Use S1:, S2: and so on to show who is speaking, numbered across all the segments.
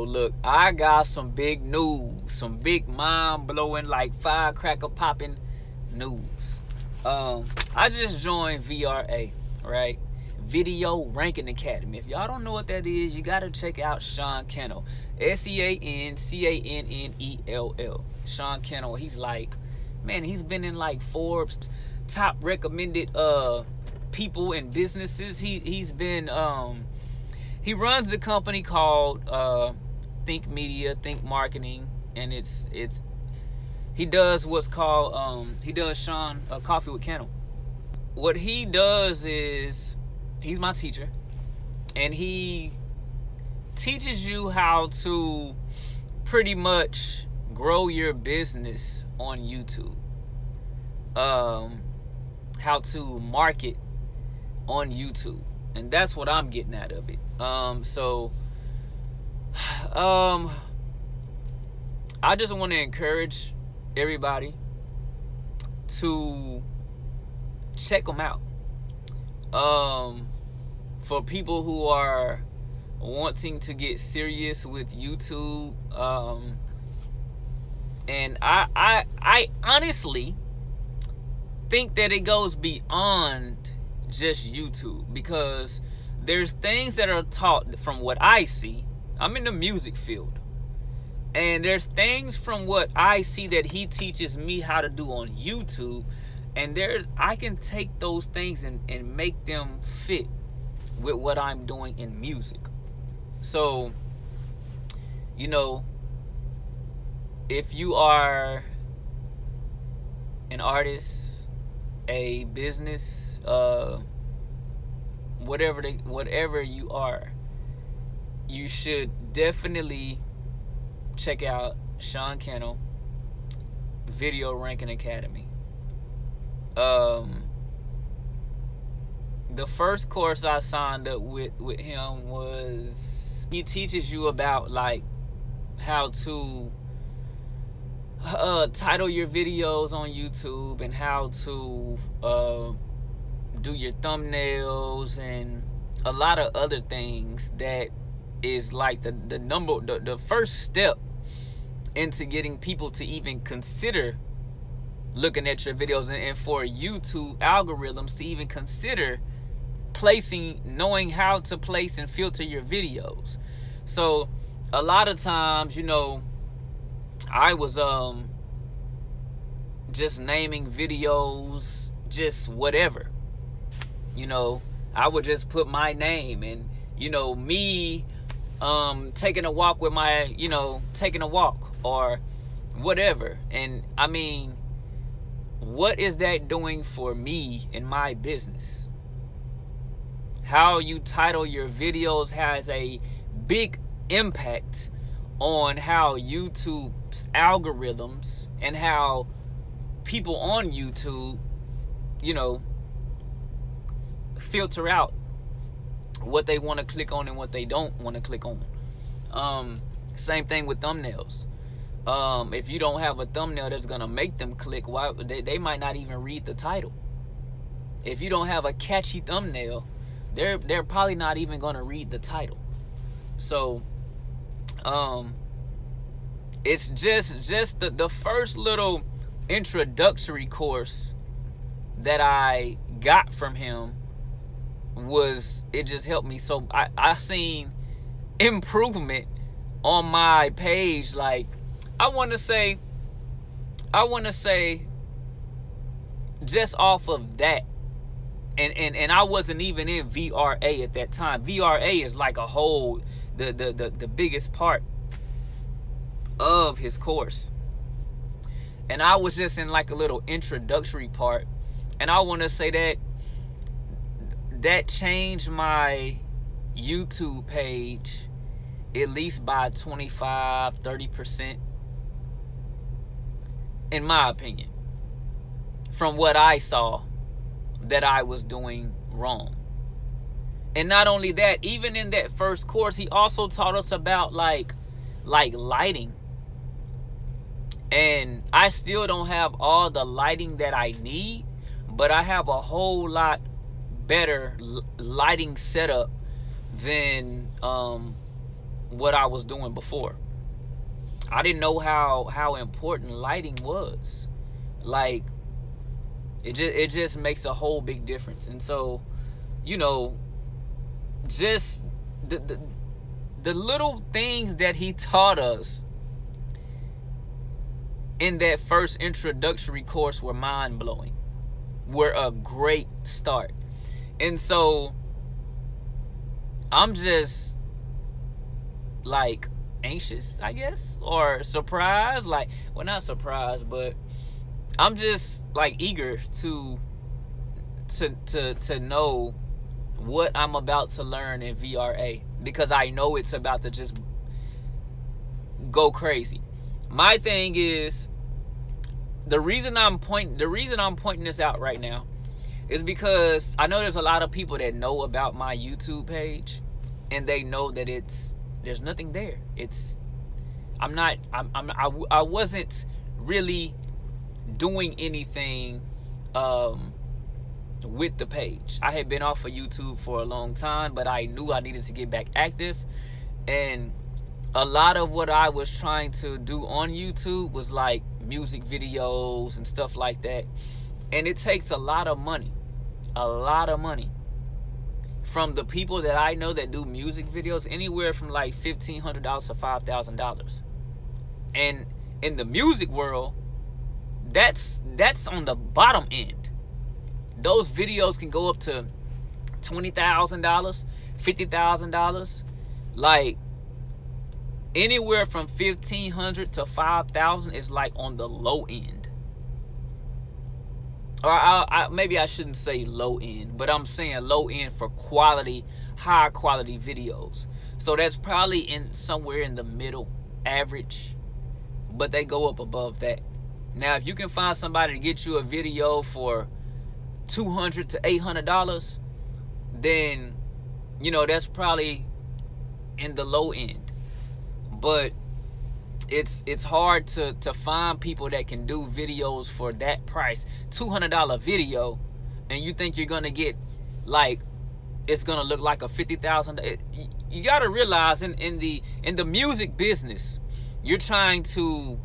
S1: Look, I got some big news, some big mind-blowing, like firecracker popping news. I just joined VRA, right? Video Ranking Academy. If y'all don't know what that is, you gotta check out Sean Cannell. SeanCannell. Sean Cannell. He's like, man, he's been in like Forbes top recommended people and businesses. He's been he runs the company called Think Media, Think Marketing, and it's he does what's called he does Sean Coffee with Cannell. What he does is he's my teacher, and he teaches you how to pretty much grow your business on YouTube, how to market on YouTube, and that's what I'm getting out of it. I just want to encourage everybody to check them out. For people who are wanting to get serious with YouTube, and I honestly think that it goes beyond just YouTube, because there's things that are taught from what I see. I'm in the music field, and there's things from what I see that he teaches me how to do on YouTube, and I can take those things and make them fit with what I'm doing in music. So, you know, if you are an artist, a business, whatever you are, you should definitely check out Sean Cannell Video Ranking Academy. The first course I signed up with him was, he teaches you about like how to title your videos on YouTube, and how to do your thumbnails, and a lot of other things that is like the first step into getting people to even consider looking at your videos, and for YouTube algorithms to even consider knowing how to place and filter your videos. So a lot of times, you know, I was just naming videos just whatever, you know. I would just put my name, and you know, me taking a walk with my, you know, taking a walk or whatever. And I mean, what is that doing for me in my business? How you title your videos has a big impact on how YouTube's algorithms and how people on YouTube, you know, filter out what they want to click on and what they don't want to click on. Same thing with thumbnails. If you don't have a thumbnail that's gonna make them click, why they might not even read the title. If you don't have a catchy thumbnail, they're probably not even gonna read the title. So it's just the first little introductory course that I got from him it just helped me. So I seen improvement on my page. Like I want to say just off of that, and I wasn't even in VRA at that time. VRA is like a whole the biggest part of his course, and I was just in like a little introductory part, and I want to say that changed my YouTube page at least by 25-30%, in my opinion, from what I saw that I was doing wrong. And not only that, even in that first course, he also taught us about like lighting. And I still don't have all the lighting that I need, but I have a whole lot better lighting setup than what I was doing before. I didn't know how important lighting was. Like, it just makes a whole big difference. And so, you know, just the little things that he taught us in that first introductory course were mind-blowing, were a great start. And so I'm just like anxious, I guess, or surprised. Like, well, not surprised, but I'm just like eager to know what I'm about to learn in VRA, because I know it's about to just go crazy. My thing is, the reason I'm pointing this out right now is because I know there's a lot of people that know about my YouTube page, and they know that there's nothing there. I wasn't really doing anything with the page. I had been off of YouTube for a long time, but I knew I needed to get back active. And a lot of what I was trying to do on YouTube was like music videos and stuff like that. And it takes a lot of money from the people that I know that do music videos, anywhere from like $1,500 to $5,000. And in the music world, that's on the bottom end. Those videos can go up to $20,000, $50,000. Like, anywhere from $1,500 to $5,000 is like on the low end. Or maybe I shouldn't say low end, but I'm saying low end for quality, high quality videos. So that's probably in somewhere in the middle, average, but they go up above that. Now, if you can find somebody to get you a video for $200 to $800, then, you know, that's probably in the low end. But it's hard to find people that can do videos for that price. $200 video, and you think you're gonna get, like, it's gonna look like a $50,000. You gotta realize in the music business, you're trying to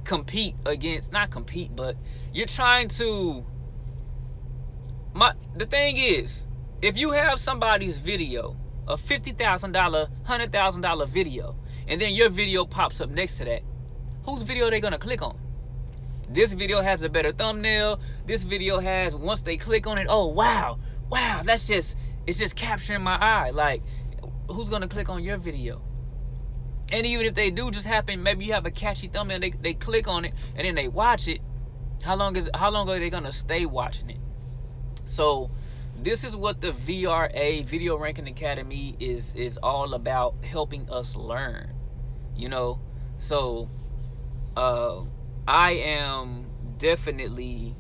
S1: compete against, not compete, but you're trying to, the thing is, if you have somebody's video, a $50,000, $100,000 video, and then your video pops up next to that, whose video are they gonna click on? This video has a better thumbnail. This video has, once they click on it, oh wow, it's just capturing my eye. Like, who's gonna click on your video? And even if they do just happen, maybe you have a catchy thumbnail, they click on it and then they watch it. How long are they gonna stay watching it? So this is what the VRA, Video Ranking Academy, is all about, helping us learn, you know. So I am definitely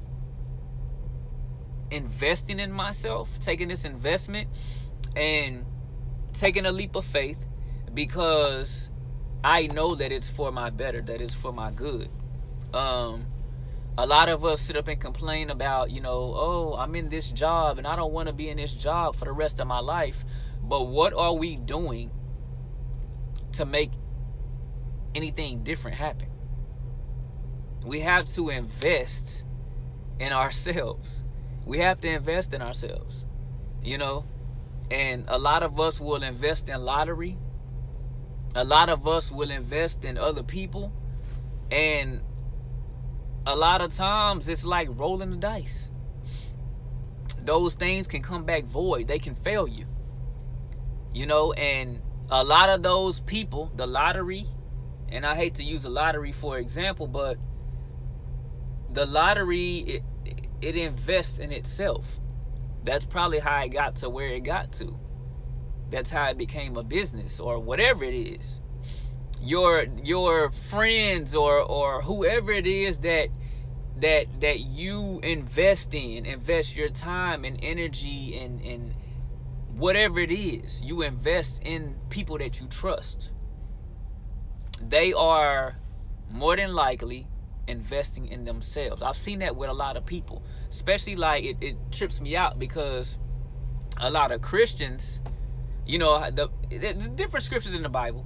S1: investing in myself, taking this investment and taking a leap of faith, because I know that it's for my better, that it's for my good. A lot of us sit up and complain about, you know, oh, I'm in this job and I don't want to be in this job for the rest of my life. But what are we doing to make anything different happen? We have to invest in ourselves. We have to invest in ourselves, you know. And a lot of us will invest in lottery. A lot of us will invest in other people. And a lot of times it's like rolling the dice. Those things can come back void. They can fail you, you know. And a lot of those people, the lottery, and I hate to use a lottery for example, but the lottery, it invests in itself. That's probably how it got to where it got to. That's how it became a business, or whatever it is. Your friends or whoever it is that you invest your time and energy and whatever it is, you invest in people that you trust. They are more than likely investing in themselves. I've seen that with a lot of people, especially, like, it trips me out because a lot of Christians You know, the different scriptures in the Bible,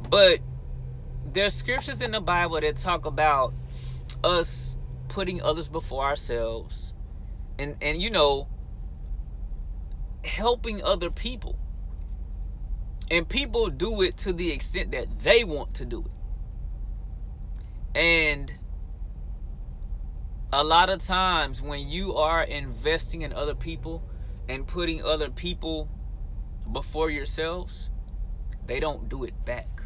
S1: but there's scriptures in the Bible that talk about us putting others before ourselves, and you know, helping other people. And people do it to the extent that they want to do it. And a lot of times when you are investing in other people and putting other people before yourselves, they don't do it back.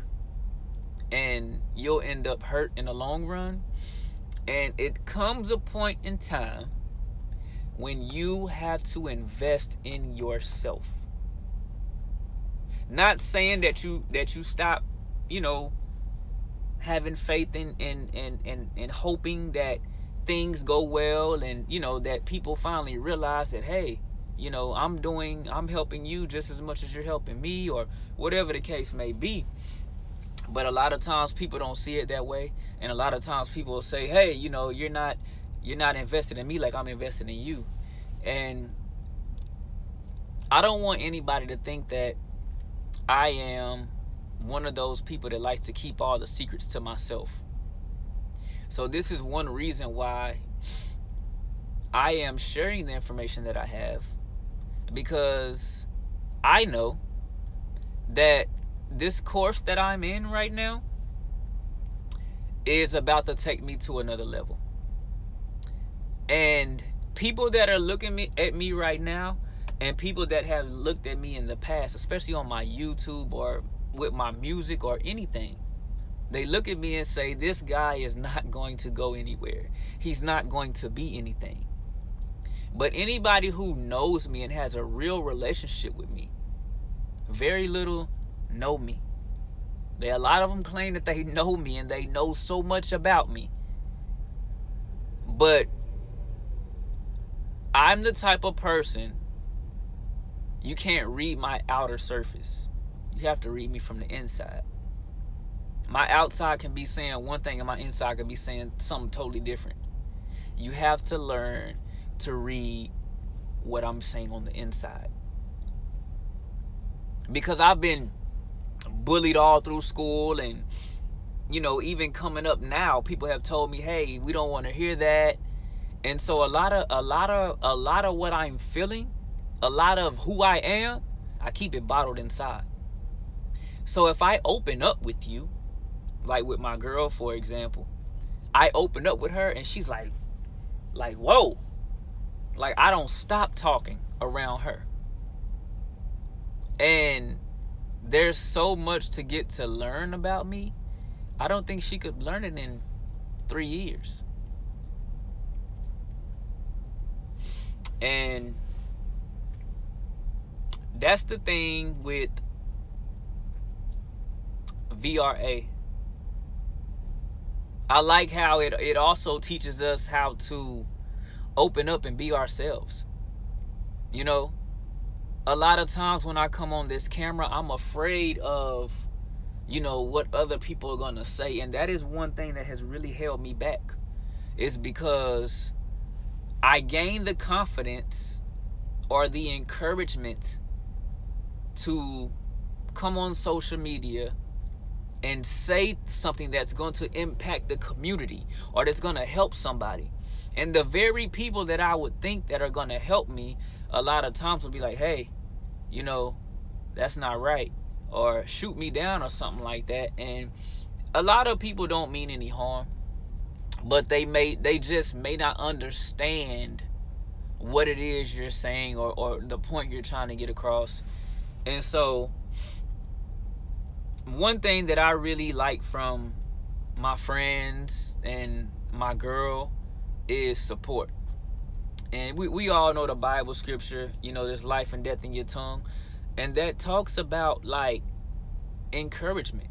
S1: And you'll end up hurt in the long run. And it comes a point in time when you have to invest in yourself. Not saying that you stop, you know, having faith in hoping that things go well, and you know, that people finally realize that, hey, you know, I'm helping you just as much as you're helping me, or whatever the case may be. But a lot of times people don't see it that way, and a lot of times people will say, hey, you know, you're not invested in me like I'm invested in you. And I don't want anybody to think that I am one of those people that likes to keep all the secrets to myself. So this is one reason why I am sharing the information that I have, because I know that this course that I'm in right now is about to take me to another level. And people that are looking at me right now, and people that have looked at me in the past, especially on my YouTube or with my music or anything, they look at me and say, this guy is not going to go anywhere. He's not going to be anything. But anybody who knows me and has a real relationship with me, very little know me. A lot of them claim that they know me and they know so much about me. But I'm the type of person, you can't read my outer surface. You have to read me from the inside. My outside can be saying one thing and my inside can be saying something totally different. You have to learn to read what I'm saying on the inside. Because I've been bullied all through school, and you know, even coming up now, people have told me, hey, we don't want to hear that. And so a lot of what I'm feeling, a lot of who I am, I keep it bottled inside. So if I open up with you, like with my girl, for example, I open up with her and she's like, whoa, like I don't stop talking around her. And there's so much to get to learn about me. I don't think she could learn it in 3 years. And that's the thing with VRA. I like how it also teaches us how to open up and be ourselves. You know, a lot of times when I come on this camera, I'm afraid of, you know, what other people are going to say. And that is one thing that has really held me back, is because I gained the confidence or the encouragement to come on social media and say something that's going to impact the community or that's going to help somebody. And the very people that I would think that are going to help me, a lot of times will be like, hey, you know, that's not right, or shoot me down or something like that. And a lot of people don't mean any harm, but they just may not understand what it is you're saying, or the point you're trying to get across. And so one thing that I really like from my friends and my girl is support. And we all know the Bible scripture, you know, there's life and death in your tongue. And that talks about like encouragement.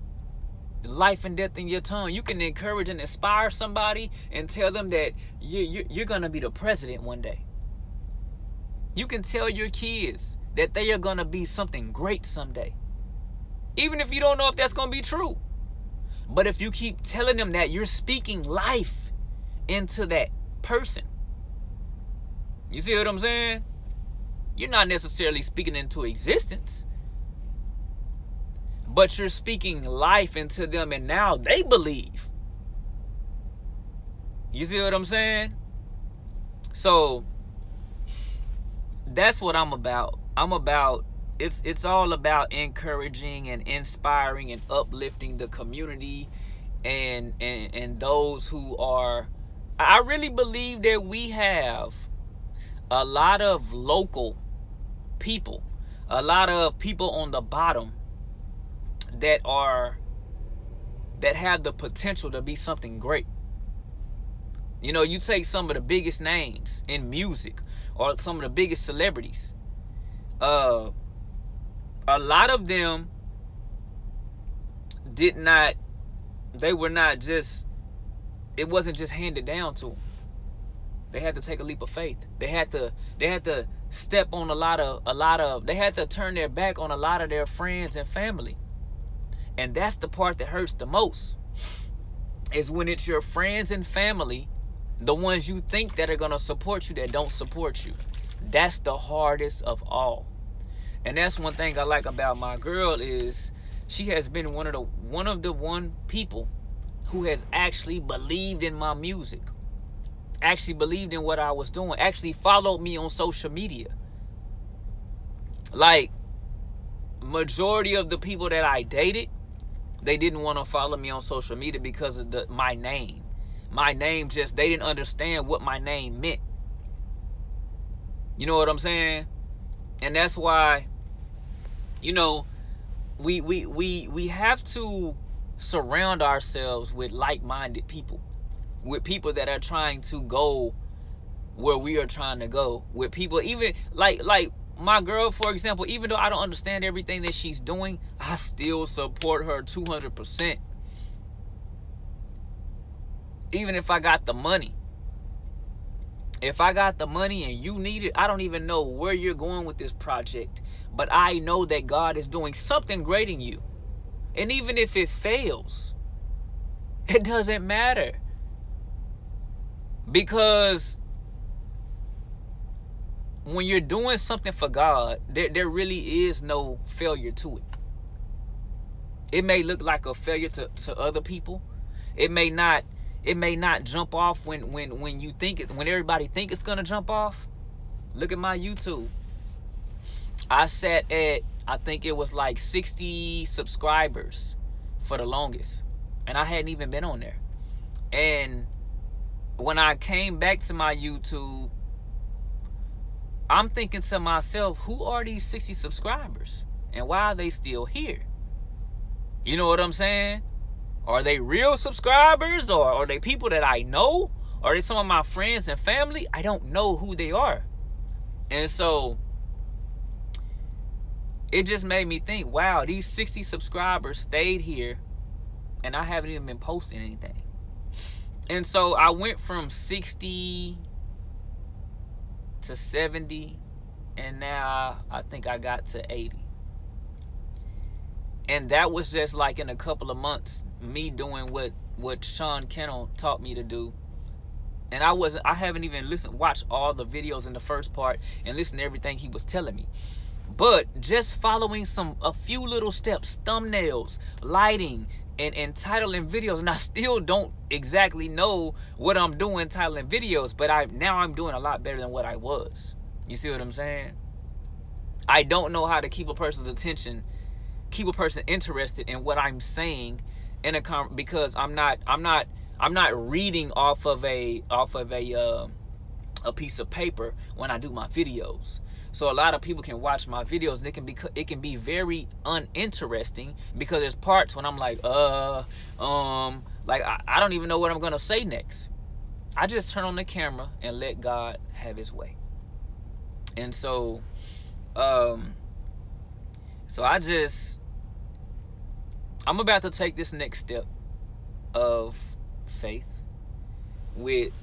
S1: Life and death in your tongue. You can encourage and inspire somebody and tell them that you're going to be the president one day. You can tell your kids that they are going to be something great someday. Even if you don't know if that's going to be true. But if you keep telling them that, you're speaking life into that person. You see what I'm saying? You're not necessarily speaking into existence, but you're speaking life into them, and now they believe. You see what I'm saying? So that's what I'm about. It's all about encouraging and inspiring and uplifting the community and those who are. I really believe that we have a lot of local people, a lot of people on the bottom that have the potential to be something great. You know, you take some of the biggest names in music or some of the biggest celebrities. A lot of them they were not just, it wasn't just handed down to them. They had to take a leap of faith. They had to step on they had to turn their back on a lot of their friends and family. And that's the part that hurts the most, is when it's your friends and family, the ones you think that are going to support you, that don't support you. That's the hardest of all. And that's one thing I like about my girl, is she has been one of the people who has actually believed in my music, actually believed in what I was doing, actually followed me on social media. Like, majority of the people that I dated, they didn't want to follow me on social media because of my name. My name just, they didn't understand what my name meant. You know what I'm saying? And that's why, you know, we have to surround ourselves with like-minded people, with people that are trying to go where we are trying to go, with people, even like my girl, for example. Even though I don't understand everything that she's doing, I still support her 200%. Even if I got the money. If I got the money and you need it, I don't even know where you're going with this project, but I know that God is doing something great in you. And even if it fails, it doesn't matter. Because when you're doing something for God, there really is no failure to it. It may look like a failure to other people. It may not jump off when you think it, when everybody think it's gonna jump off. Look at my YouTube. I sat at, I think it was like 60 subscribers for the longest, and I hadn't even been on there. And when I came back to my YouTube, I'm thinking to myself, who are these 60 subscribers and why are they still here? You know what I'm saying? Are they real subscribers, or are they people that I know? Are they some of my friends and family? I don't know who they are. And so it just made me think, wow, these 60 subscribers stayed here and I haven't even been posting anything. And so I went from 60 to 70, and now I think I got to 80. And that was just like in a couple of months, me doing what Sean Cannell taught me to do. And I haven't even watched all the videos in the first part and listened to everything he was telling me. But just following a few little steps, thumbnails, lighting, and titling videos, and I still don't exactly know what I'm doing titling videos, but now I'm doing a lot better than what I was. You see what I'm saying? I don't know how to keep a person's attention, keep a person interested in what I'm saying in because I'm not reading off of a piece of paper when I do my videos. So a lot of people can watch my videos and it can be very uninteresting, because there's parts when I'm like I don't even know what I'm gonna say next. I just turn on the camera and let God have his way. And so I'm about to take this next step of faith with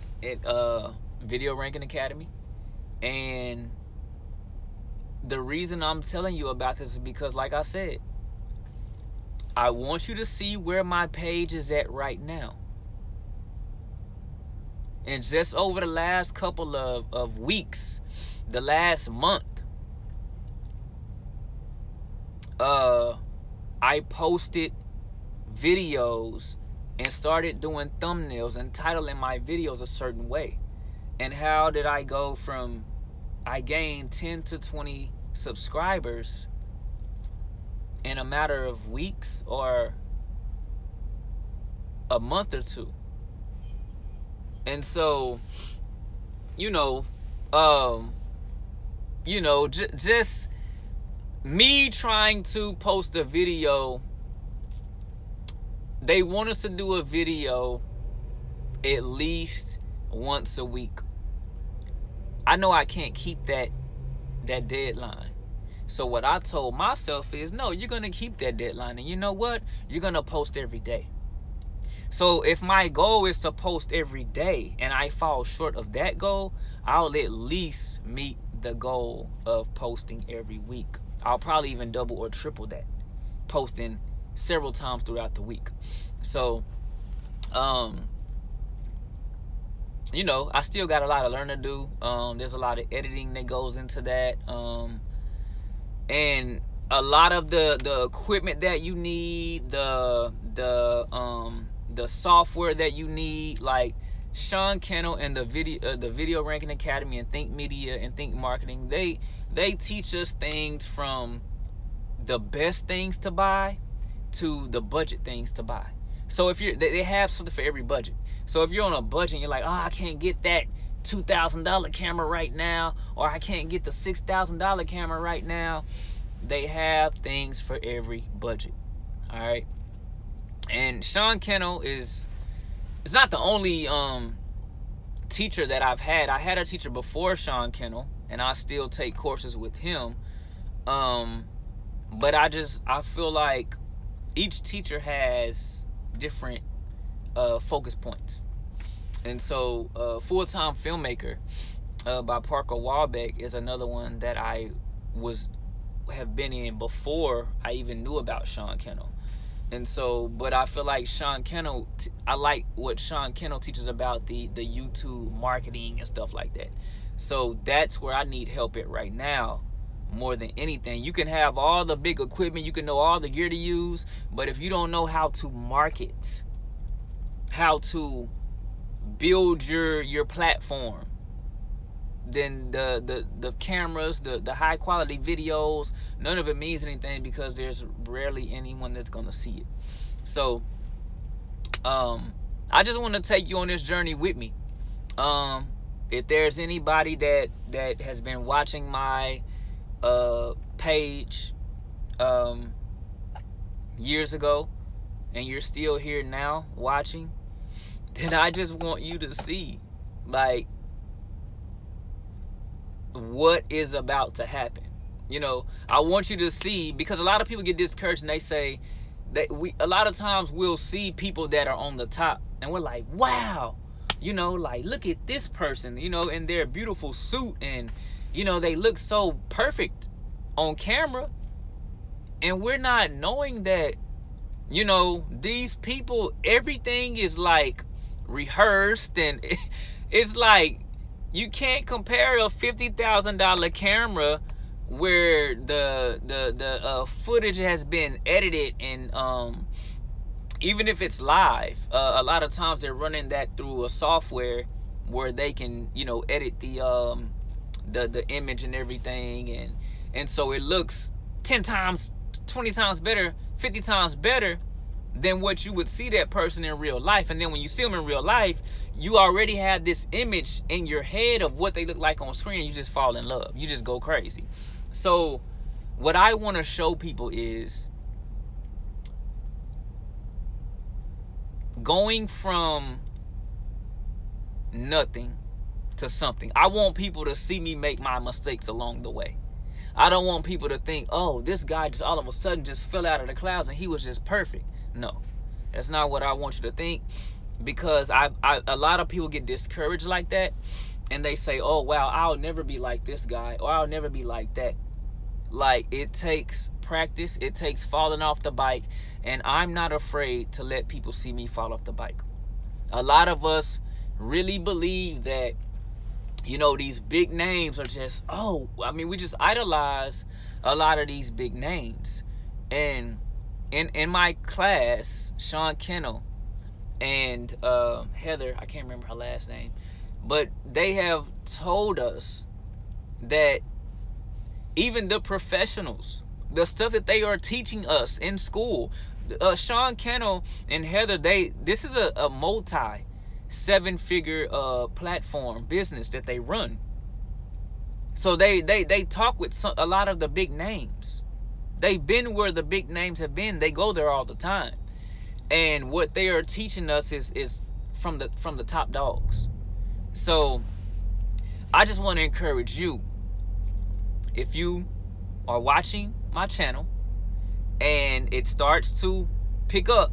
S1: Video Ranking Academy. And the reason I'm telling you about this is because, like I said, I want you to see where my page is at right now. And just over the last couple of weeks, the last month, I posted videos and started doing thumbnails and titling my videos a certain way. And how did I go from, I gained 10 to 20 subscribers in a matter of weeks or a month or two. And so, just me trying to post a video. They want us to do a video at least once a week. I know I can't keep that deadline. So what I told myself is, no, you're going to keep that deadline. And you know what? You're going to post every day. So if my goal is to post every day and I fall short of that goal, I'll at least meet the goal of posting every week. I'll probably even double or triple that, posting several times throughout the week. So, I still got a lot of learning to do. There's a lot of editing that goes into that. And a lot of the equipment that you need, the software that you need, like Sean Cannell and the Video Ranking Academy and Think Media and Think Marketing, they teach us things from the best things to buy to the budget things to buy. So if they have something for every budget. So if you're on a budget and you're like, oh, I can't get that $2,000 camera right now, or I can't get the $6,000 camera right now, they have things for every budget. All right. And Sean Cannell is not the only teacher that I've had. I had a teacher before Sean Cannell, and I still take courses with him. But I feel like each teacher has different focus points. And so Full-Time Filmmaker by Parker Walbeck is another one that I have been in before I even knew about Sean Cannell. And so, but I feel like Sean Cannell, I like what Sean Cannell teaches about the YouTube marketing and stuff like that. So that's where I need help at right now more than anything. You can have all the big equipment, you can know all the gear to use, but if you don't know how to market, how to build your platform, then the cameras, the high quality videos, none of it means anything because there's rarely anyone that's gonna see it. So I just want to take you on this journey with me. If there's anybody that has been watching my page years ago and you're still here now watching, then I just want you to see like what is about to happen. I want you to see, because a lot of people get discouraged and they say that a lot of times we'll see people that are on the top and we're like, wow, like look at this person, in their beautiful suit, and they look so perfect on camera, and we're not knowing that these people, everything is like rehearsed, and it's like you can't compare a $50,000 camera where the footage has been edited, and even if it's live, a lot of times they're running that through a software where they can edit the image and everything, and so it looks 10 times, 20 times better, 50 times better than what you would see that person in real life. And then when you see them in real life, you already have this image in your head of what they look like on screen. You just fall in love. You just go crazy. So what I want to show people is going from nothing to something. I want people to see me make my mistakes along the way. I don't want people to think, oh, this guy just all of a sudden just fell out of the clouds and he was just perfect. No, that's not what I want you to think, because a lot of people get discouraged like that, and they say, oh, wow, I'll never be like this guy, or I'll never be like that. Like, it takes practice. It takes falling off the bike, and I'm not afraid to let people see me fall off the bike. A lot of us really believe that, these big names are just, we just idolize a lot of these big names. And in my class, Sean Cannell and Heather, I can't remember her last name, but they have told us that even the professionals, the stuff that they are teaching us in school, Sean Cannell and Heather, this is a multi seven-figure platform business that they run. So they talk with a lot of the big names. They've been where the big names have been. They go there all the time. And what they are teaching us is from the top dogs. So I just want to encourage you, if you are watching my channel and it starts to pick up,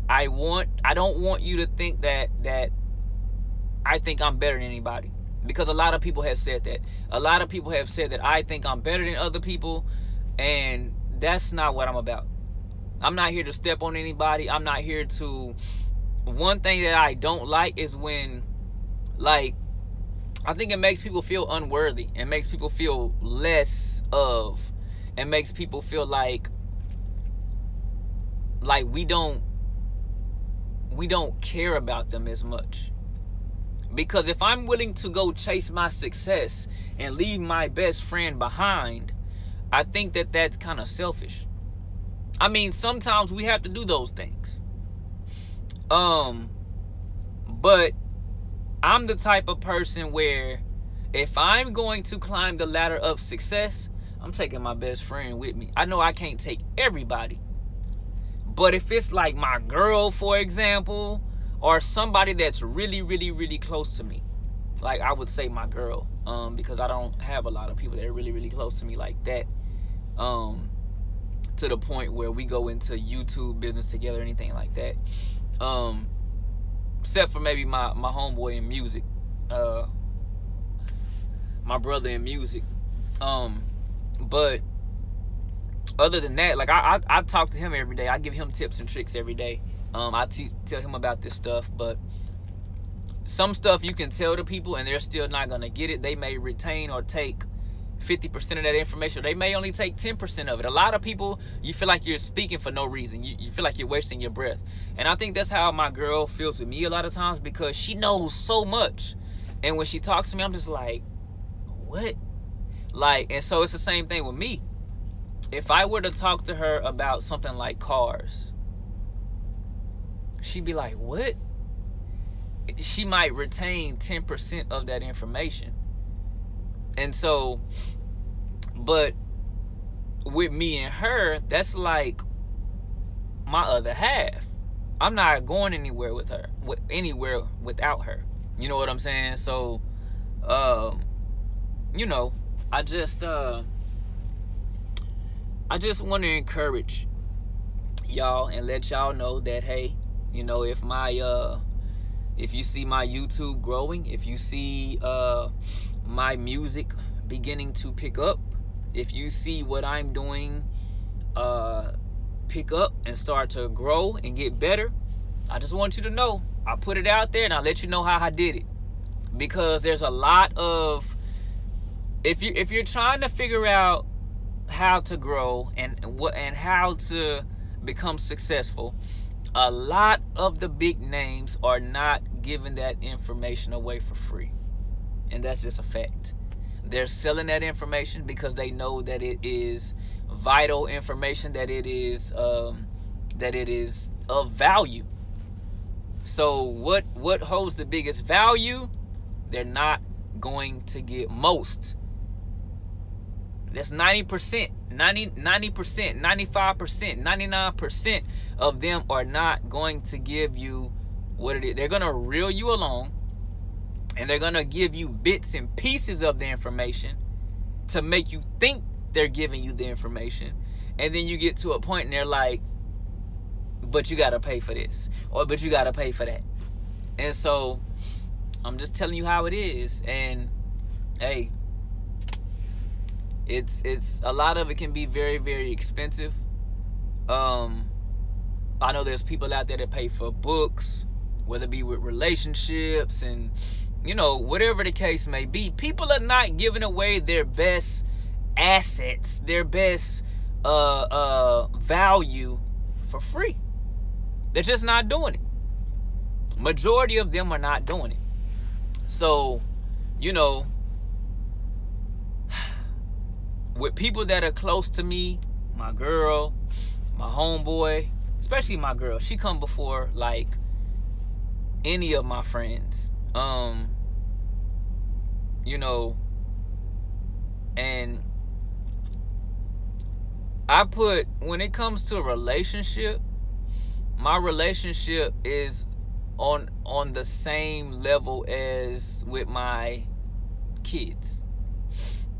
S1: I don't want you to think that I think I'm better than anybody, because a lot of people have said that. A lot of people have said that I think I'm better than other people, and that's not what I'm about. I'm not here to step on anybody. I'm not here to... One thing that I don't like is when, like, I think it makes people feel unworthy. It makes people feel less of. It makes people feel like we don't care about them as much. Because if I'm willing to go chase my success and leave my best friend behind, I think that that's kind of selfish. I mean, sometimes we have to do those things. But I'm the type of person where if I'm going to climb the ladder of success, I'm taking my best friend with me. I know I can't take everybody, but if it's like my girl, for example, or somebody that's really, really, really close to me, like I would say my girl, because I don't have a lot of people that are really, really close to me like that, to the point where we go into YouTube business together or anything like that, except for maybe my homeboy in music, my brother in music, but other than that, like I talk to him every day. I give him tips and tricks every day. I tell him about this stuff, but some stuff you can tell to people and they're still not gonna get it. They may retain or take 50% of that information. They may only take 10% of it. A lot of people, you feel like you're speaking for no reason. You feel like you're wasting your breath. And I think that's how my girl feels with me a lot of times, because she knows so much. And when she talks to me, I'm just like, what? Like, and so it's the same thing with me. If I were to talk to her about something like cars, she'd be like, what? She might retain 10% of that information. And so, but with me and her, that's like my other half. I'm not going anywhere with her, anywhere without her. You know what I'm saying? So, you know, I just want to encourage y'all and let y'all know that, hey, you know, if you see my YouTube growing, if you see my music beginning to pick up, if you see what I'm doing pick up and start to grow and get better, I just want you to know, I put it out there and I'll let you know how I did it. Because there's a lot of, if you're trying to figure out how to grow and how to become successful, a lot of the big names are not giving that information away for free. And that's just a fact. They're selling that information because they know that it is vital information, that it is of value. So what holds the biggest value? They're not going to get most. That's 90%, 90%, 95%, 99% of them are not going to give you what it is. They're going to reel you along, and they're going to give you bits and pieces of the information to make you think they're giving you the information. And then you get to a point and they're like, but you got to pay for this, or but you got to pay for that. And so I'm just telling you how it is. And hey, it's a lot of it can be very, very expensive. I know there's people out there that pay for books, whether it be with relationships and, you know, whatever the case may be. People are not giving away their best assets, their best value for free. They're just not doing it. Majority of them are not doing it. So, you know, with people that are close to me, my girl, my homeboy, especially my girl, she come before like any of my friends. You know, and I put, when it comes to a relationship, my relationship is on the same level as with my kids.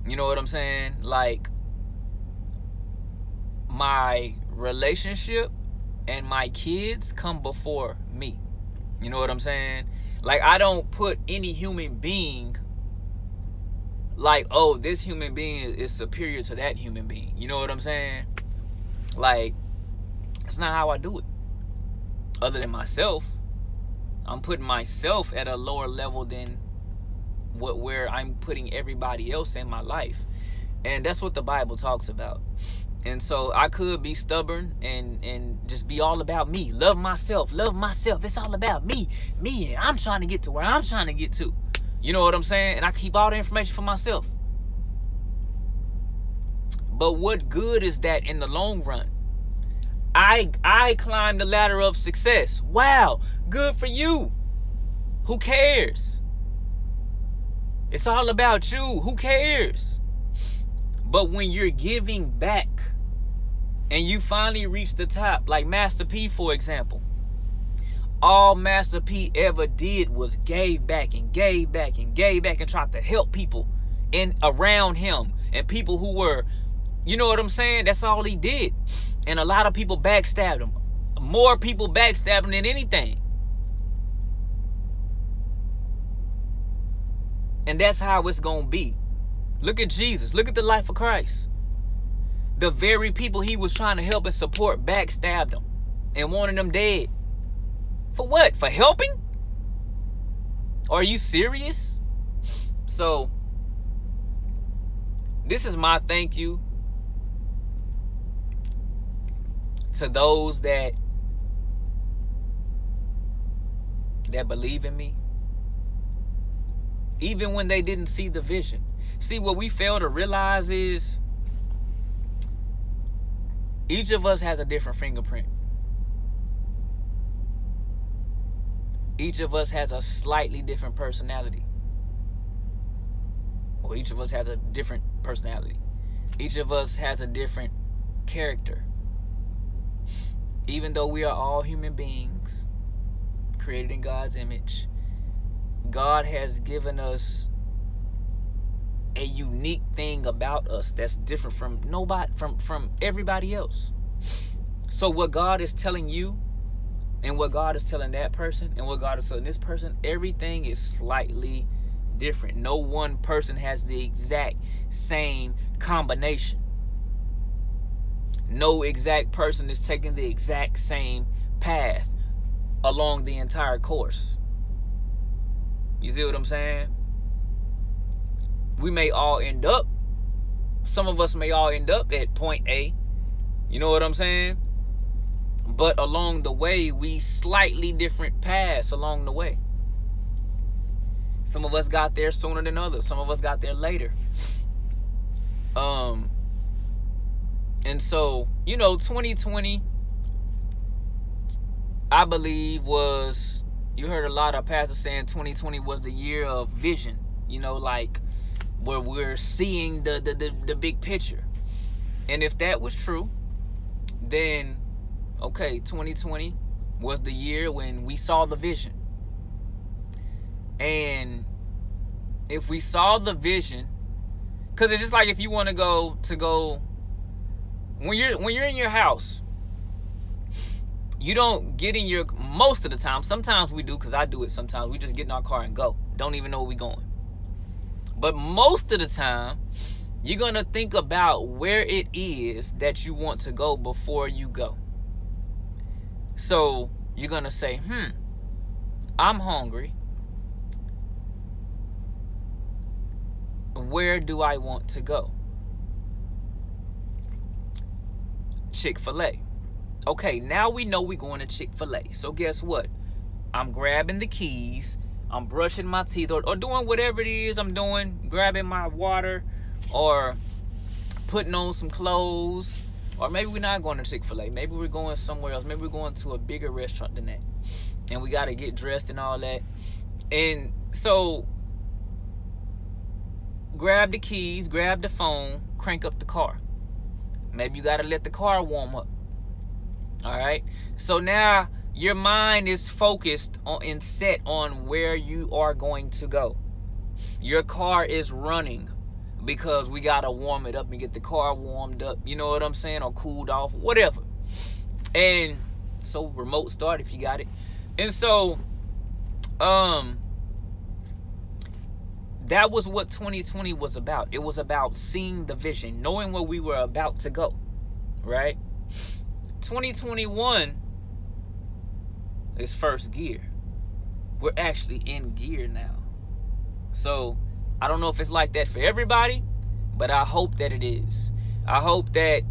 S1: You know what I'm saying? Like, my relationship and my kids come before me. You know what I'm saying? Like, I don't put any human being like, oh, this human being is superior to that human being. You know what I'm saying? Like, it's not how I do it. Other than myself, I'm putting myself at a lower level than where I'm putting everybody else in my life. And that's what the Bible talks about. And so I could be stubborn and just be all about me. Love myself. It's all about me. Me, and I'm trying to get to where I'm trying to get to. You know what I'm saying? And I keep all the information for myself. But what good is that in the long run? I climbed the ladder of success. Wow, good for you. Who cares? It's all about you. Who cares? But when you're giving back and you finally reach the top, like Master P, for example, all Master P ever did was gave back and gave back and gave back and tried to help people in around him and people who were, you know what I'm saying? That's all he did. And a lot of people backstabbed him. More people backstabbed him than anything. And that's how it's going to be. Look at Jesus. Look at the life of Christ. The very people he was trying to help and support backstabbed him and wanted them dead. For what? For helping? Are you serious? So, this is my thank you to those that believe in me, even when they didn't see the vision. See, what we fail to realize is each of us has a different fingerprint. Each of us has a slightly different personality. Or each of us has a different personality. Each of us has a different character. Even though we are all human beings created in God's image, God has given us a unique thing about us that's different from everybody else. So what God is telling you and what God is telling that person and what God is telling this person, everything is slightly different. No one person has the exact same combination. No exact person is taking the exact same path along the entire course. You see what I'm saying? We may all end up, some of us may all end up at point A. You know what I'm saying? But along the way, we slightly different paths along the way. Some of us got there sooner than others. Some of us got there later. And so, 2020, I believe was, you heard a lot of pastors saying 2020 was the year of vision, like where we're seeing the big picture. And if that was true, then, okay, 2020 was the year when we saw the vision. And if we saw the vision, because it's just like if you want to go when you're in your house, you don't get in your, most of the time, sometimes we do, because I do it sometimes, we just get in our car and go. Don't even know where we're going. But most of the time, you're going to think about where it is that you want to go before you go. So you're going to say, I'm hungry. Where do I want to go? Chick-fil-A. Okay, now we know we're going to Chick-fil-A. So guess what? I'm grabbing the keys. I'm brushing my teeth or doing whatever it is I'm doing, grabbing my water or putting on some clothes. Or maybe we're not going to Chick-fil-A. Maybe we're going somewhere else. Maybe we're going to a bigger restaurant than that. And we got to get dressed and all that. And so grab the keys, grab the phone, crank up the car. Maybe you got to let the car warm up. All right. So now your mind is focused on and set on where you are going to go. Your car is running because we got to warm it up and get the car warmed up. You know what I'm saying? Or cooled off, whatever. And so remote start if you got it. And so, that was what 2020 was about. It was about seeing the vision, knowing where we were about to go, right? 2021 is first gear. We're actually in gear now. So I don't know if it's like that for everybody, but I hope that it is. I hope that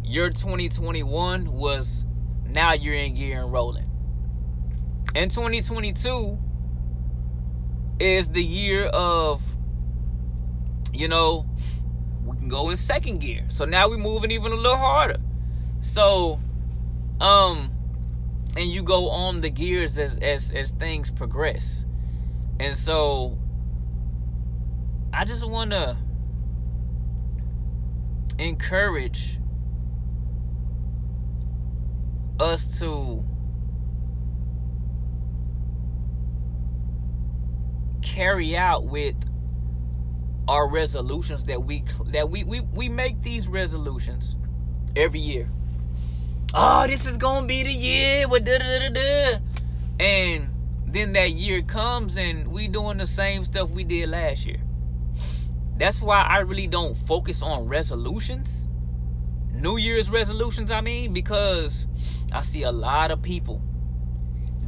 S1: your 2021 was now you're in gear and rolling. And 2022 is the year of, we can go in second gear. So now we're moving even a little harder. So, and you go on the gears as things progress. And so I just want to encourage us to carry out with our resolutions that we make these resolutions every year. Oh, this is gonna be the year with and then that year comes and we doing the same stuff we did last year. That's why I really don't focus on resolutions, New Year's resolutions, because I see a lot of people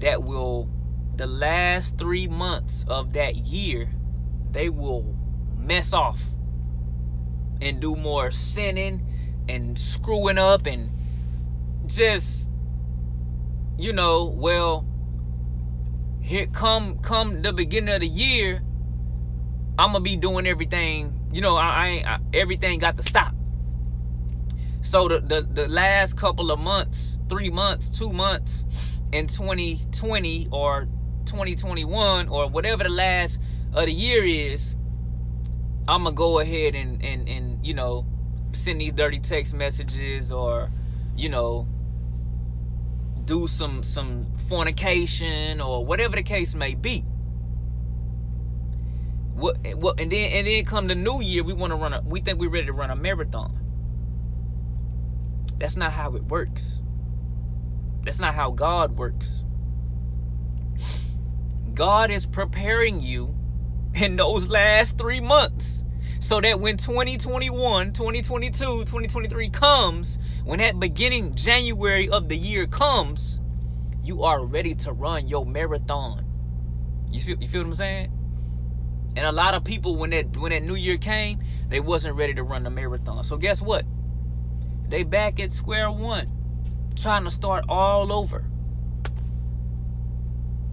S1: that will, the last 3 months of that year, they will mess off and do more sinning and screwing up and just, here come the beginning of the year, I'm gonna be doing everything, everything got to stop. So the last couple of months, 3 months, 2 months in 2020 or 2021 or whatever the last of the year is, I'm gonna go ahead and send these dirty text messages or do some fornication or whatever the case may be. And then come the new year, we think we're ready to run a marathon. That's not how it works. That's not how God works. God is preparing you in those last 3 months so that when 2021, 2022, 2023 comes, when that beginning January of the year comes, you are ready to run your marathon. You feel what I'm saying? And a lot of people, when that new year came, they wasn't ready to run the marathon. So guess what? They back at square one, trying to start all over.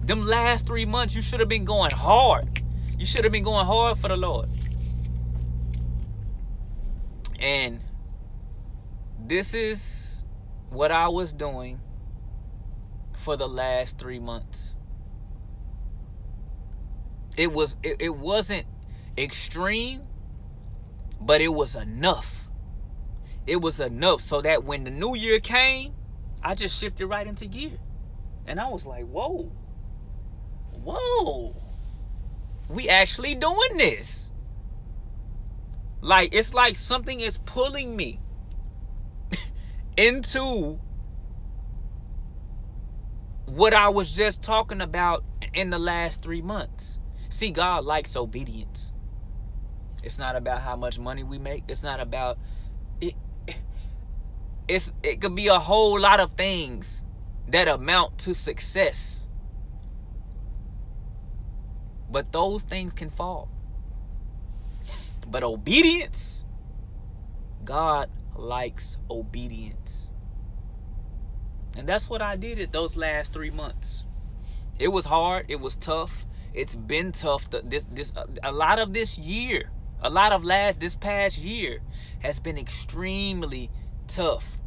S1: Them last 3 months, you should have been going hard. You should have been going hard for the Lord. And this is what I was doing for the last 3 months. It wasn't extreme, but it was enough. It was enough so that when the new year came, I just shifted right into gear. And I was like, whoa, we actually doing this. Like, it's like something is pulling me into what I was just talking about in the last 3 months. See, God likes obedience. It's not about how much money we make. It's not about it. It could be a whole lot of things that amount to success. But those things can fall. But obedience, God likes obedience. And that's what I did at those last 3 months. It was hard. It was tough. It's been tough. A lot of this year, this past year has been extremely tough.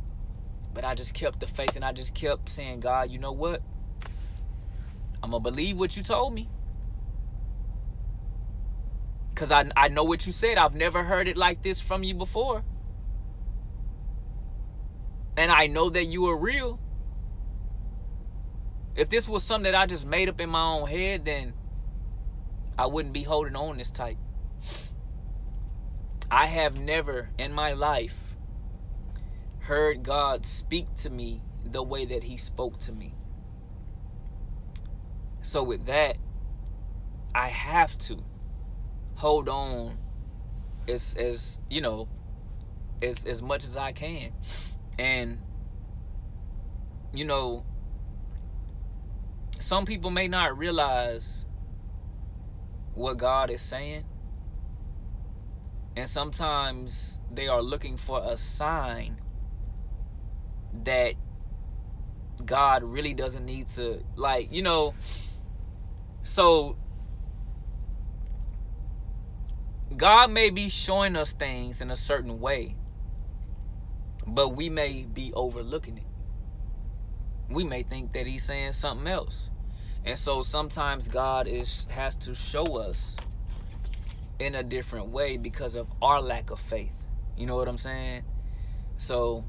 S1: But I just kept the faith, and I just kept saying, God, you know what? I'm going to believe what you told me. Because I know what you said. I've never heard it like this from you before. And I know that you are real. If this was something that I just made up in my own head, then I wouldn't be holding on this tight. I have never in my life heard God speak to me the way that he spoke to me. So with that, I have to hold on as you know, as much as I can. And you know, some people may not realize what God is saying, and sometimes they are looking for a sign that God really doesn't need to, like, you know. So God may be showing us things in a certain way, but we may be overlooking it. We may think that he's saying something else. And so sometimes God has to show us in a different way because of our lack of faith. You know what I'm saying? So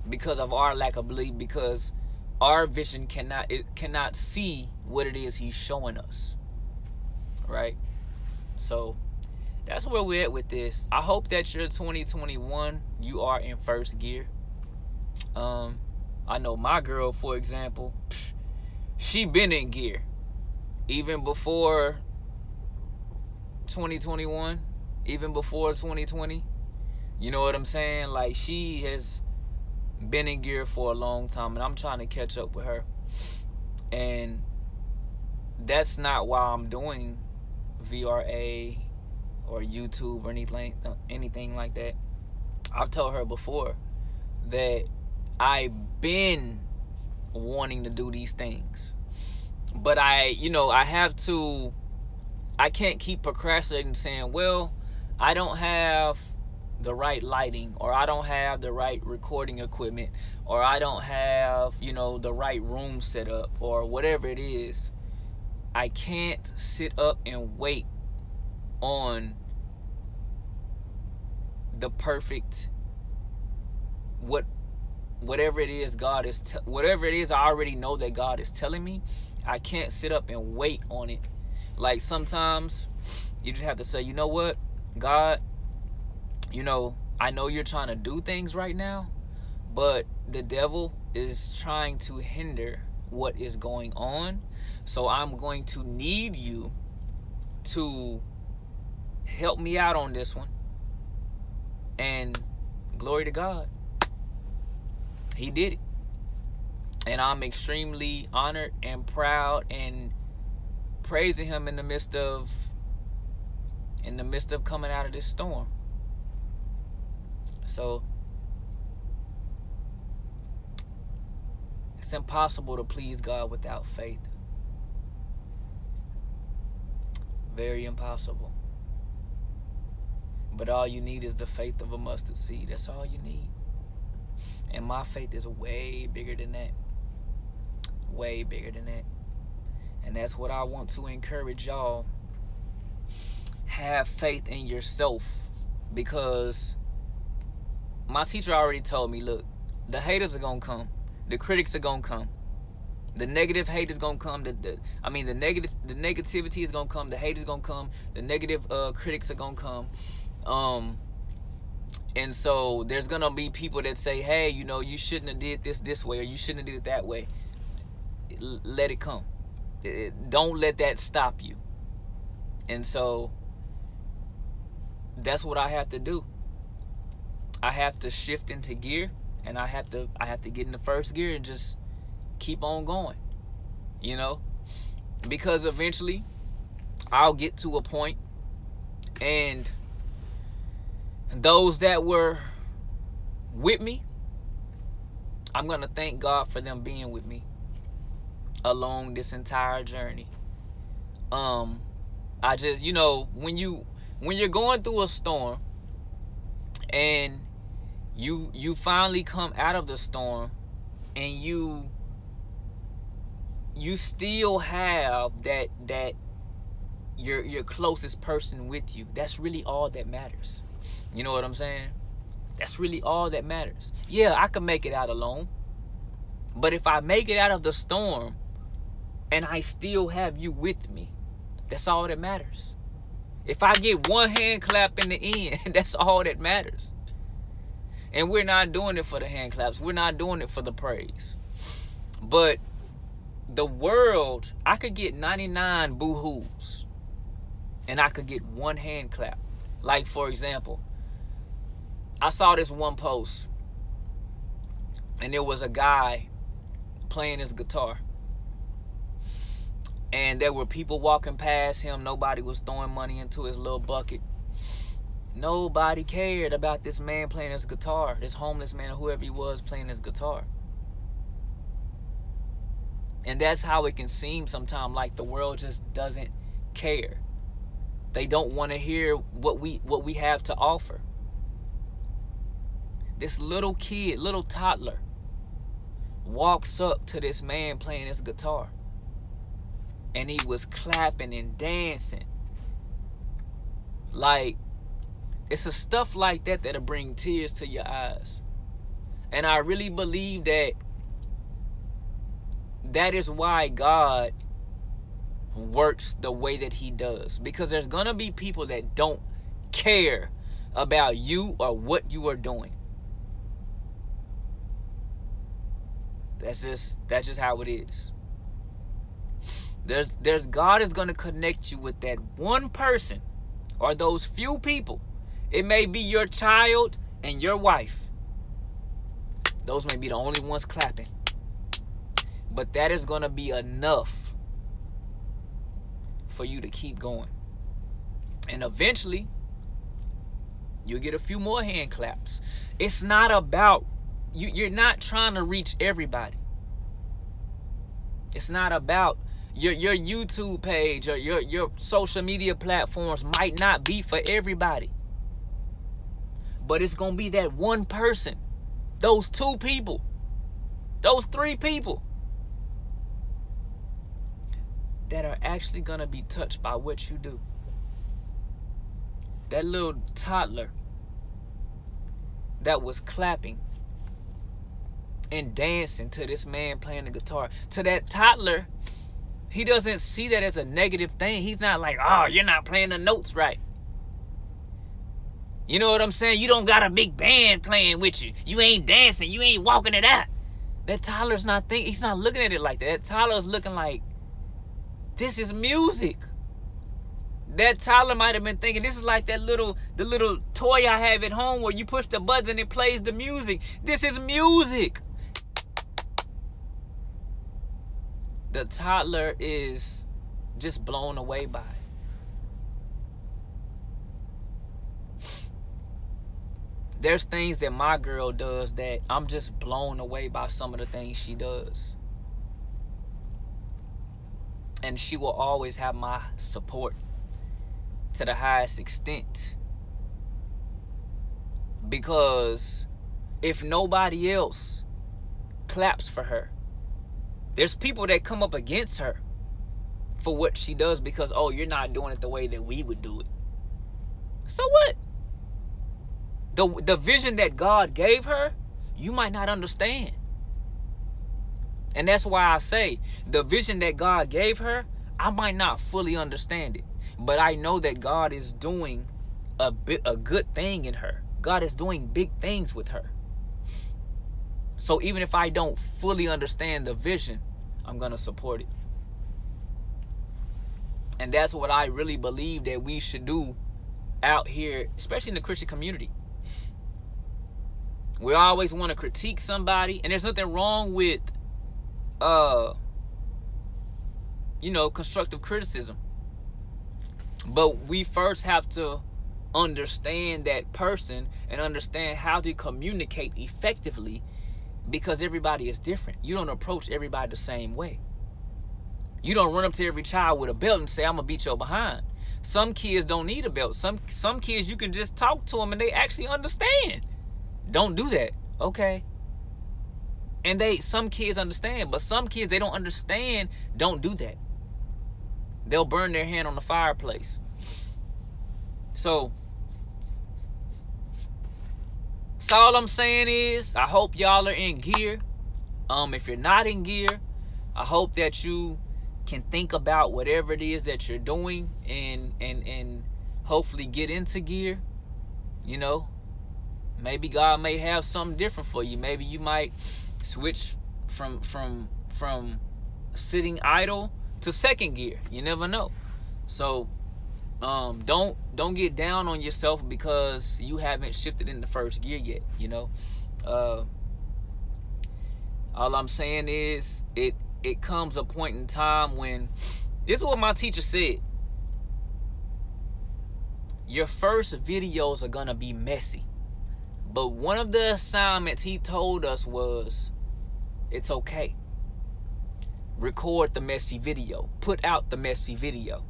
S1: because of our lack of belief, because our vision cannot see what it is he's showing us. Right? So that's where we're at with this. I hope that your 2021, you are in first gear. I know my girl, for example, she been in gear. Even before 2021, even before 2020. You know what I'm saying? Like, she has been in gear for a long time, and I'm trying to catch up with her. And that's not why I'm doing VRA or YouTube or anything like that. I've told her before that I've been wanting to do these things, but I can't keep procrastinating, saying, well, I don't have the right lighting, or I don't have the right recording equipment, or I don't have, the right room set up, or whatever it is. I can't sit up and wait on the perfect whatever it is whatever it is I already know that God is telling me. I can't sit up and wait on it. Like, sometimes you just have to say, you know what, God, I know you're trying to do things right now, but the devil is trying to hinder what is going on. So I'm going to need you to help me out on this one. And glory to God, he did it. And I'm extremely honored and proud and praising him in the midst of coming out of this storm. So it's impossible to please God without faith. Very impossible. But all you need is the faith of a mustard seed. That's all you need. And my faith is way bigger than that. Way bigger than that. And that's what I want to encourage y'all. Have faith in yourself. Because my teacher already told me, look, the haters are going to come. The critics are going to come. The negative hate is going to come. The negativity is going to come. The hate is going to come. The negative critics are going to come. And so there's going to be people that say, hey, you shouldn't have did this way, or you shouldn't have did it that way. Let it come. Don't let that stop you. And so that's what I have to do. I have to shift into gear, and I have to get in the first gear and just keep on going. Because eventually I'll get to a point, and those that were with me, I'm going to thank God for them being with me along this entire journey. I just, when you're going through a storm and you finally come out of the storm and you still have that your closest person with you. That's really all that matters. You know what I'm saying? That's really all that matters. Yeah, I can make it out alone. But if I make it out of the storm and I still have you with me, that's all that matters. If I get one hand clap in the end, that's all that matters. And we're not doing it for the hand claps. We're not doing it for the praise. But the world, I could get 99 boo-hoos and I could get one hand clap. Like, for example, I saw this one post and there was a guy playing his guitar. And there were people walking past him. Nobody was throwing money into his little bucket. Nobody cared about this man playing his guitar, this homeless man or whoever he was playing his guitar. And that's how it can seem sometimes, like the world just doesn't care. They don't want to hear what we have to offer. This little kid, little toddler, walks up to this man playing his guitar. And he was clapping and dancing. Like, it's a stuff like that that'll bring tears to your eyes. And I really believe that is why God works the way that he does. Because there's going to be people that don't care about you or what you are doing. That's just how it is. There's God is going to connect you with that one person or those few people. It may be your child and your wife. Those may be the only ones clapping. But that is going to be enough for you to keep going. And eventually, you'll get a few more hand claps. It's not about, you're not trying to reach everybody. It's not about your YouTube page or your social media platforms might not be for everybody. But it's going to be that one person, those two people, those three people that are actually going to be touched by what you do. That little toddler that was clapping and dancing to this man playing the guitar. To that toddler, he doesn't see that as a negative thing. He's not like, oh, you're not playing the notes right. You know what I'm saying? You don't got a big band playing with you. You ain't dancing. You ain't walking it out. That toddler's not thinking. He's not looking at it like that. That toddler's looking like, this is music. That toddler might have been thinking, this is like the little toy I have at home where you push the buttons and it plays the music. This is music. The toddler is just blown away by it. There's things that my girl does that I'm just blown away by some of the things she does. And she will always have my support to the highest extent. Because if nobody else claps for her, there's people that come up against her for what she does because, oh, you're not doing it the way that we would do it. So what? The vision that God gave her, you might not understand. And that's why I say the vision that God gave her, I might not fully understand it. But I know that God is doing a good thing in her. God is doing big things with her. So even if I don't fully understand the vision, I'm going to support it. And that's what I really believe that we should do out here, especially in the Christian community. We always want to critique somebody, and there's nothing wrong with constructive criticism. But we first have to understand that person and understand how to communicate effectively because everybody is different. You don't approach everybody the same way. You don't run up to every child with a belt and say, I'm gonna beat your behind. Some kids don't need a belt. Some kids, you can just talk to them and they actually understand. Don't do that. Okay. And some kids understand, but some kids, they don't understand. Don't do that. They'll burn their hand on the fireplace. So all I'm saying is, I hope y'all are in gear. If you're not in gear, I hope that you can think about whatever it is that you're doing and hopefully get into gear. You know, maybe God may have something different for you. Maybe you might switch from sitting idle to second gear. You never know. So don't get down on yourself because you haven't shifted in the first gear yet. You know, all I'm saying is it comes a point in time when, this is what my teacher said, your first videos are gonna be messy, but one of the assignments he told us was, it's okay. Record the messy video. Put out the messy video.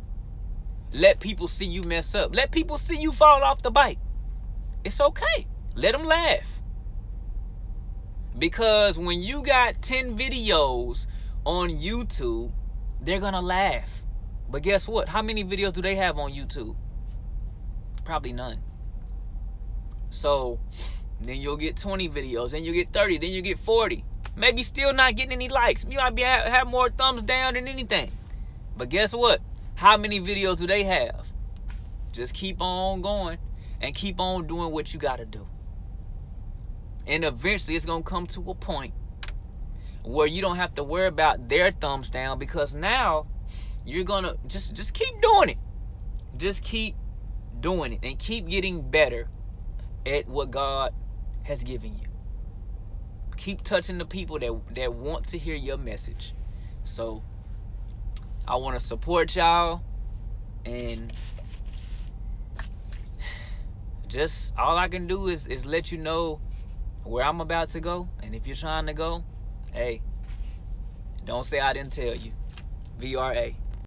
S1: Let people see you mess up. Let people see you fall off the bike. It's okay. Let them laugh. Because when you got 10 videos on YouTube, they're gonna laugh. But guess what? How many videos do they have on YouTube? Probably none. So then you'll get 20 videos, then you get 30, then you get 40. Maybe still not getting any likes. You might have more thumbs down than anything. But guess what? How many videos do they have? Just keep on going and keep on doing what you gotta do. And eventually it's gonna come to a point where you don't have to worry about their thumbs down, because now you're gonna just keep doing it. Just keep doing it and keep getting better at what God has given you. Keep touching the people that want to hear your message. So I want to support y'all, and just all I can do is let you know where I'm about to go. And if you're trying to go, hey, don't say I didn't tell you. VRA.